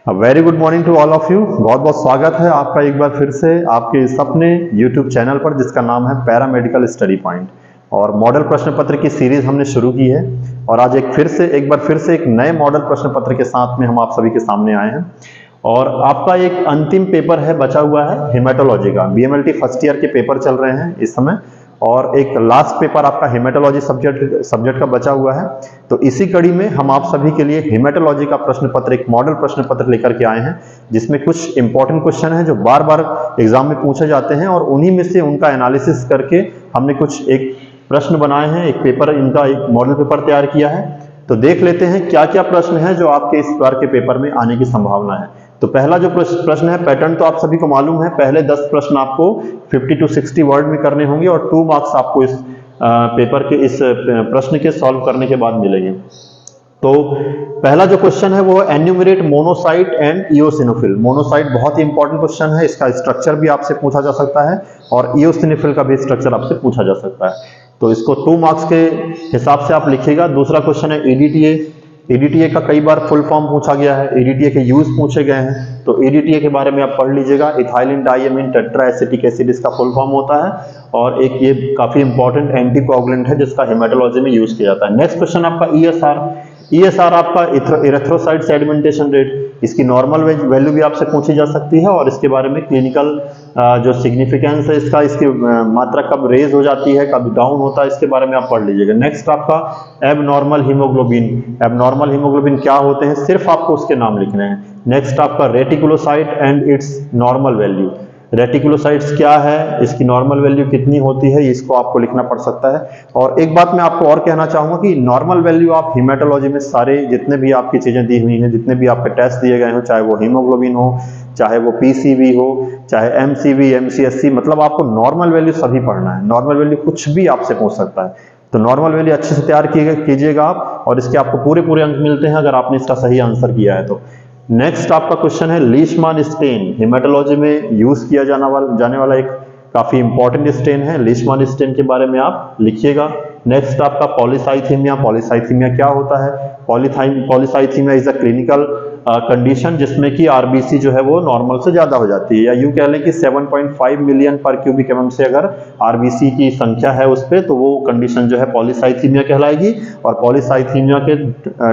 Very good morning to all of you. बहुत बहुत स्वागत है आपका एक बार फिर से आपके इस अपने यूट्यूब चैनल पर जिसका नाम है पैरामेडिकल स्टडी पॉइंट। और मॉडल प्रश्न पत्र की सीरीज हमने शुरू की है और आज एक बार फिर से एक नए मॉडल प्रश्न पत्र के साथ में हम आप सभी के सामने आए हैं। और आपका एक अंतिम पेपर है बचा हुआ है हेमेटोलॉजी का। बीएमएलटी फर्स्ट ईयर के पेपर चल रहे हैं इस समय और एक लास्ट पेपर आपका हेमेटोलॉजी सब्जेक्ट का बचा हुआ है। तो इसी कड़ी में हम आप सभी के लिए हेमेटोलॉजी का प्रश्न पत्र, एक मॉडल प्रश्न पत्र लेकर के आए हैं जिसमें कुछ इंपॉर्टेंट क्वेश्चन हैं जो बार बार एग्जाम में पूछे जाते हैं और उन्हीं में से उनका एनालिसिस करके हमने कुछ एक प्रश्न बनाए हैं, एक पेपर, इनका एक मॉडल पेपर तैयार किया है। तो देख लेते हैं क्या क्या प्रश्न है जो आपके इस बार के पेपर में आने की संभावना है। तो पहला जो प्रश्न है, पैटर्न तो आप सभी को मालूम है, पहले 10 प्रश्न आपको 50 टू 60 वर्ड में करने होंगे और 2 मार्क्स आपको इस पेपर के इस प्रश्न के सॉल्व करने के बाद मिलेंगे। तो पहला जो क्वेश्चन है वो enumerate monocyte and eosinophil. Monocyte बहुत ही इंपॉर्टेंट क्वेश्चन है, इसका स्ट्रक्चर भी आपसे पूछा जा सकता है और इओसिनोफिल का भी स्ट्रक्चर आपसे पूछा जा सकता है। तो इसको 2 मार्क्स के हिसाब से आप लिखिएगा। दूसरा क्वेश्चन है ईडीटीए। ईडीटीए का कई बार फुल फॉर्म पूछा गया है, ईडीटीए के यूज पूछे गए हैं, तो ईडीटीए के बारे में आप पढ़ लीजिएगा। इथाइलिन डाइअमीन टेट्राएसिटिक एसिड इसका फुल फॉर्म होता है और एक ये काफी इंपॉर्टेंट एंटीकोगुलेंट है जिसका हेमेटोलॉजी में यूज किया जाता है। नेक्स्ट क्वेश्चन आपका ईएसआर। ईएसआर आपका इरेथ्रोसाइट सेडिमेंटेशन रेट, इसकी नॉर्मल वैल्यू भी आपसे पूछी जा सकती है और इसके बारे में क्लिनिकल जो सिग्निफिकेंस है इसका, इसकी मात्रा कब रेज हो जाती है, कब डाउन होता है, इसके बारे में आप पढ़ लीजिएगा। नेक्स्ट आपका एबनॉर्मल हीमोग्लोबिन। एबनॉर्मल हीमोग्लोबिन क्या होते हैं, सिर्फ आपको उसके नाम लिखने हैं। नेक्स्ट आपका reticulocyte and it's normal value. Reticulocytes क्या है, इसकी नॉर्मल वैल्यू कितनी होती है, इसको आपको लिखना पड़ सकता है। और एक बात मैं आपको और कहना चाहूंगा कि नॉर्मल वैल्यू आप हीमेटोलॉजी में सारे जितने भी आपकी चीजें दी हुई हैं, जितने भी आपके टेस्ट दिए गए हो, चाहे वो हीमोग्लोबिन हो, चाहे वो पीसीवी हो, चाहे एमसीवी, एमसीएससी, मतलब आपको नॉर्मल वैल्यू सभी पढ़ना है। नॉर्मल वैल्यू कुछ भी आपसे पूछ सकता है, तो नॉर्मल वैल्यू अच्छे से तैयार कीजिएगा आप और इसके आपको पूरे पूरे अंक मिलते हैं अगर आपने इसका सही आंसर किया है तो। नेक्स्ट आपका क्वेश्चन है लीशमान स्टेन। हेमेटोलॉजी में यूज किया जाने वाला एक काफी इंपॉर्टेंट स्टेन है। लीशमान स्टेन के बारे में आप लिखिएगा। नेक्स्ट आपका पॉलीसाइथीमिया। पॉलीसाइथीमिया क्या होता है? Polycythaemia is a clinical condition जिसमें कि आरबीसी जो है वो नॉर्मल से ज्यादा हो जाती है, या यूं कह लें कि 7.5 मिलियन पर क्यूबिक एमएम से अगर आरबीसी की संख्या है उस पर, तो वो कंडीशन जो है पॉलीसाइथीमिया कहलाएगी। और पॉलीसाइथीमिया के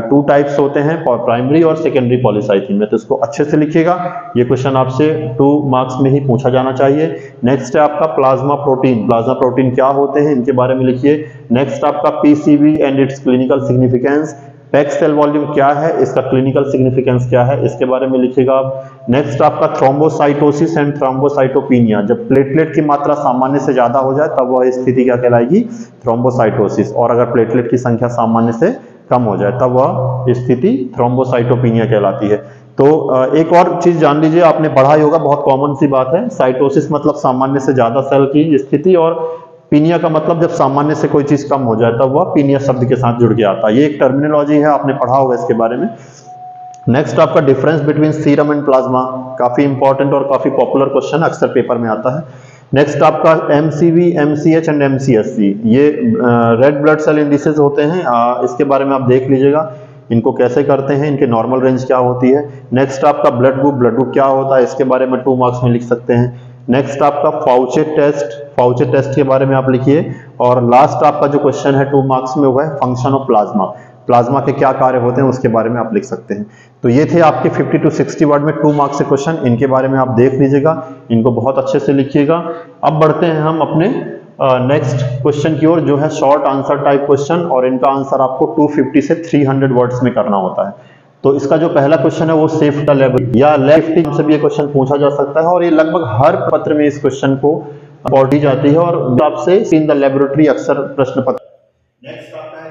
2 टाइप्स होते हैं, प्राइमरी और सेकेंडरी पॉलीसाइथीमिया, तो इसको अच्छे से लिखिएगा। ये क्वेश्चन आपसे 2 मार्क्स में ही पूछा जाना चाहिए। नेक्स्ट है आपका प्लाज्मा प्रोटीन। प्लाज्मा प्रोटीन क्या होते हैं, इनके बारे में लिखिए। नेक्स्ट आपका PCV and its clinical significance. Packed cell volume क्या है, इसका क्लिनिकल सिग्निफिकेंस क्या है, इसके बारे में लिखिएगा आप। नेक्स्ट आपका थ्रोम्बोसाइटोसिस एंड थ्रोम्बोसाइटोपिनिया। जब प्लेटलेट की मात्रा सामान्य से ज्यादा हो जाए तब वह स्थिति क्या कहलाएगी? थ्रोम्बोसाइटोसिस। और अगर प्लेटलेट की संख्या सामान्य से कम हो जाए तब वह स्थिति थ्रोम्बोसाइटोपिनिया कहलाती है। तो एक और चीज जान लीजिए, आपने पढ़ा ही होगा, बहुत कॉमन सी बात है, साइटोसिस मतलब सामान्य से ज्यादा सेल की स्थिति, और पीनिया का मतलब जब सामान्य से कोई चीज कम हो जाए तब वह पीनिया शब्द के साथ जुड़ के आता है। ये एक टर्मिनोलॉजी है, आपने पढ़ा होगा इसके बारे में। नेक्स्ट आपका difference between serum and plasma. काफी इंपॉर्टेंट और काफी पॉपुलर क्वेश्चन अक्सर पेपर में आता है। नेक्स्ट आपका एमसीवी, एमसीएच एंड एमसीएससी, ये रेड ब्लड सेल इंडिसेस होते हैं। इसके बारे में आप देख लीजिएगा इनको कैसे करते हैं, इनके नॉर्मल रेंज क्या होती है। नेक्स्ट आपका ब्लड ग्रुप। ब्लड ग्रुप क्या होता है, इसके बारे में 2 मार्क्स में लिख सकते हैं। नेक्स्ट आपका फाउचे टेस्ट। फाउचे टेस्ट के बारे में आप लिखिए। और लास्ट आपका जो क्वेश्चन है 2 मार्क्स में, वो है फंक्शन ऑफ प्लाज्मा। प्लाज्मा के क्या कार्य होते हैं उसके बारे में आप लिख सकते हैं। तो ये थे आपके 50 टू 60 वर्ड में 2 मार्क्स के क्वेश्चन, इनके बारे में आप देख लीजिएगा, इनको बहुत अच्छे से लिखिएगा। अब बढ़ते हैं हम अपने नेक्स्ट क्वेश्चन की ओर, जो है शॉर्ट आंसर टाइप क्वेश्चन, और इनका आंसर आपको 250 से 300 वर्ड्स में करना होता है। तो इसका जो पहला क्वेश्चन है वो सेफ्टी लेवल या लेफ्टिंग से भी ये क्वेश्चन पूछा जा सकता है, और ये लगभग हर पत्र में इस क्वेश्चन को पढ़ी जाती है और आपसे इन द लेबोरेटरी अक्सर प्रश्न पत्र। नेक्स्ट आपका है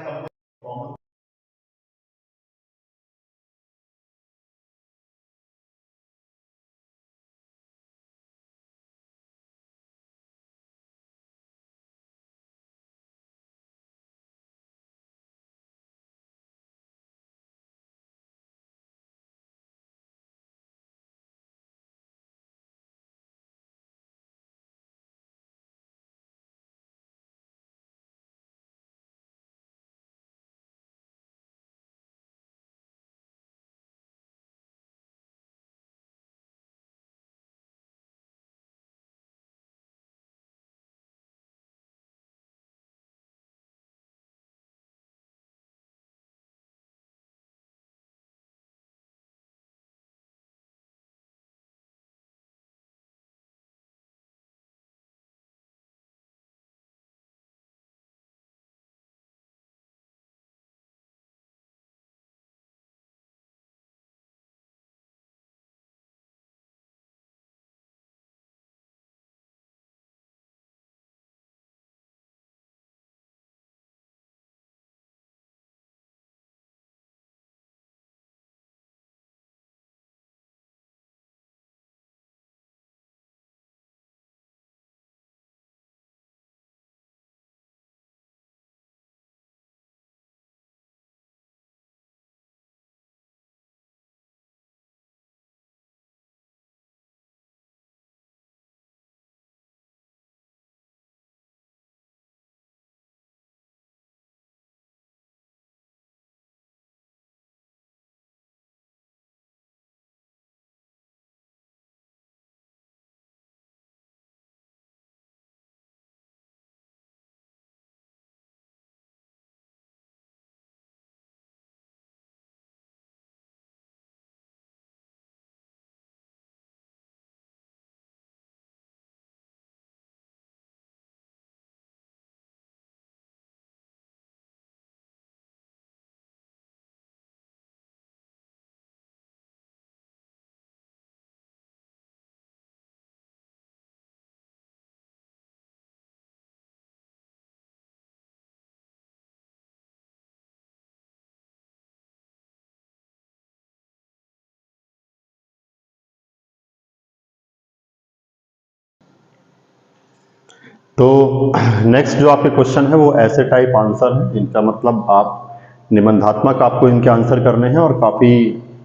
तो नेक्स्ट जो आपके क्वेश्चन है वो ऐसे टाइप आंसर है, इनका मतलब आप निबंधात्मक आपको इनके आंसर करने हैं और काफ़ी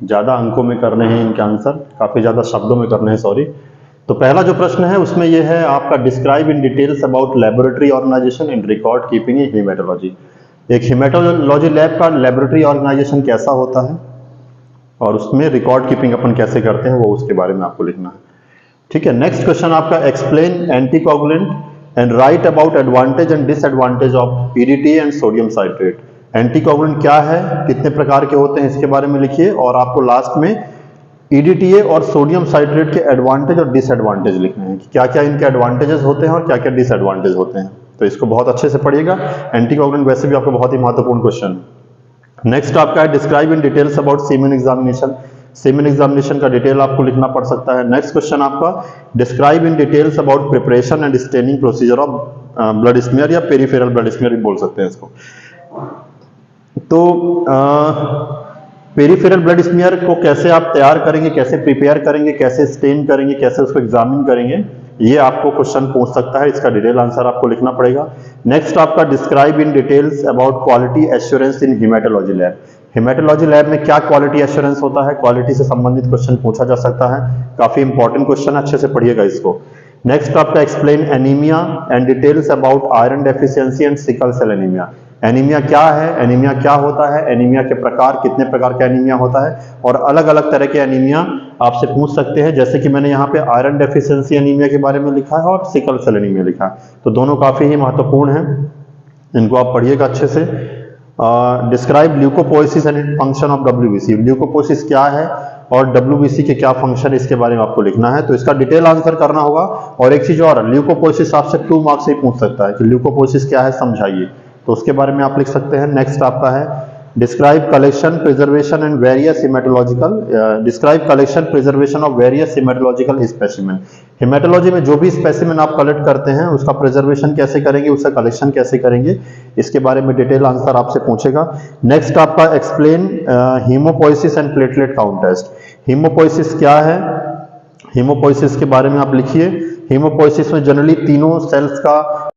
ज़्यादा अंकों में करने हैं इनके आंसर, काफ़ी ज़्यादा शब्दों में करने हैं, सॉरी। तो पहला जो प्रश्न है उसमें ये है आपका, describe in details about laboratory organisation in record keeping in haematology. एक हेमेटोलॉजी लैब का लेबोरेटरी ऑर्गेनाइजेशन कैसा होता है और उसमें रिकॉर्ड कीपिंग अपन कैसे करते हैं वो उसके बारे में आपको लिखना है। ठीक है। नेक्स्ट क्वेश्चन आपका, explain anticoagulant and right about advantage and disadvantage of EDTA and sodium citrate. Anticoagulant क्या है, कितने प्रकार के होते हैं, इसके बारे में लिखिए और आपको लास्ट में ईडीटीए और सोडियम साइट्रेट के एडवांटेज और डिसएडवांटेज लिखने हैं कि क्या क्या इनके एडवांटेजेस होते हैं और क्या क्या डिसएडवांटेज होते हैं। तो इसको बहुत अच्छे से पढ़िएगा। एंटीकोगुलेंट वैसे भी आपको बहुत ही महत्वपूर्ण क्वेश्चन है। नेक्स्ट आपका है, describe in details about semen examination. Semen examination का डिटेल आपको लिखना पड़ सकता है। नेक्स्ट क्वेश्चन आपका, describe in details about preparation and staining procedure of blood smear या पेरिफेरल ब्लड स्मीयर भी बोल सकते हैं इसको। तो पेरिफेरल ब्लड स्मीयर को कैसे आप तैयार करेंगे, कैसे प्रिपेयर करेंगे, कैसे स्टेन करेंगे, कैसे उसको एग्जामिन करेंगे, ये आपको क्वेश्चन पूछ सकता है। इसका डिटेल आंसर आपको लिखना पड़ेगा। नेक्स्ट आपका, describe in details about quality assurance in haematology lab. Haematology lab में क्या क्वालिटी एश्योरेंस होता है, क्वालिटी से संबंधित क्वेश्चन पूछा जा सकता है। काफी इंपॉर्टेंट क्वेश्चन, अच्छे से पढ़िएगा इसको। नेक्स्ट आपका, explain anaemia and details about iron deficiency and sickle cell anaemia. Anaemia क्या है, एनीमिया क्या होता है, एनीमिया के प्रकार, कितने प्रकार का एनीमिया होता है और अलग अलग तरह के एनीमिया आपसे पूछ सकते हैं। जैसे कि मैंने यहाँ पे आयरन डेफिशिएंसी एनीमिया के बारे में लिखा है और सिकल सेल एनीमिया लिखा है, तो दोनों काफी ही महत्वपूर्ण हैं, इनको आप पढ़िएगा अच्छे से। Describe leucopoiesis and function of WBC. Leucopoiesis क्या है और डब्ल्यूबीसी के क्या फंक्शन, इसके बारे में आपको लिखना है, तो इसका डिटेल आंसर करना होगा। और एक चीज और, ल्यूकोपोएसिस आपसे 2 मार्क्स से पूछ सकता है कि ल्यूकोपोएसिस क्या है समझाइए, तो उसके बारे में आप लिख सकते हैं। नेक्स्ट आपका है, describe collection preservation and various haematological, describe collection preservation of various haematological specimen. Haematology में जो भी स्पेसिमेन आप कलेक्ट करते हैं उसका प्रिजर्वेशन कैसे करेंगे, उसका कलेक्शन कैसे करेंगे, इसके बारे में डिटेल आंसर आपसे पूछेगा। नेक्स्ट आपका, explain haemopoiesis and platelet count test. Haemopoiesis क्या है, हीमोपोइसिस के बारे में आप लिखिए। हीमोपोइसिस में जनरली तीनों सेल्स का